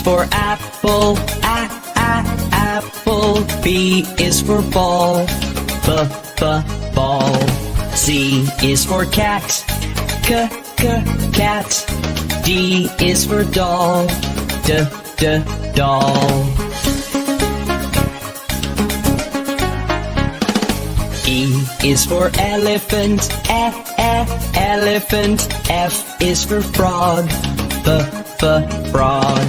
for apple, apple. B is for ball, ball. C is for cat, cat. D is for doll, doll. E is for elephant, elephant. F is for frog, frog.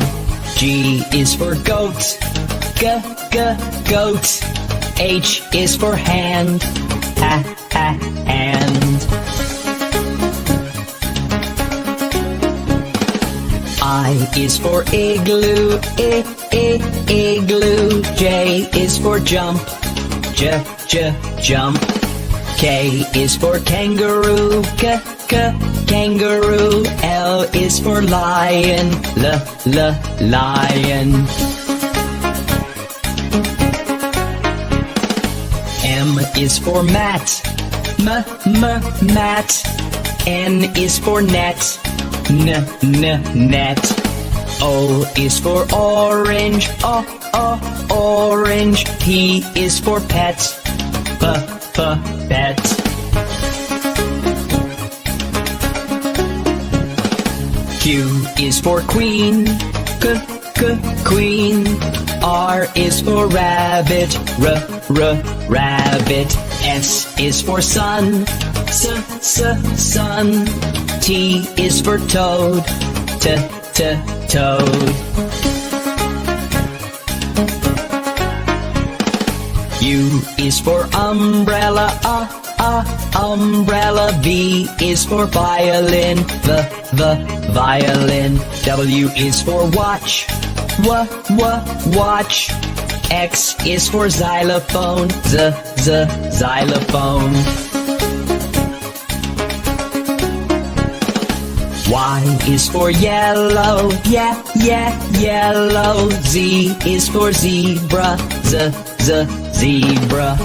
G is for goat, goat. H is for hand, hand. I is for igloo, igloo. J is for jump, jump. K is for kangaroo, kangaroo. L is for lion, lion. M is for mat, mat. N is for net, net. O is for orange, orange. P is for pet, pet. Q is for queen, queen. R is for rabbit, rabbit. S is for sun, sun. T is for toad, toad. U is for umbrella, umbrella. V is for violin, the violin. W is for watch, watch. X is for xylophone, xylophone. Y is for yellow, yellow. Z is for zebra, zebra.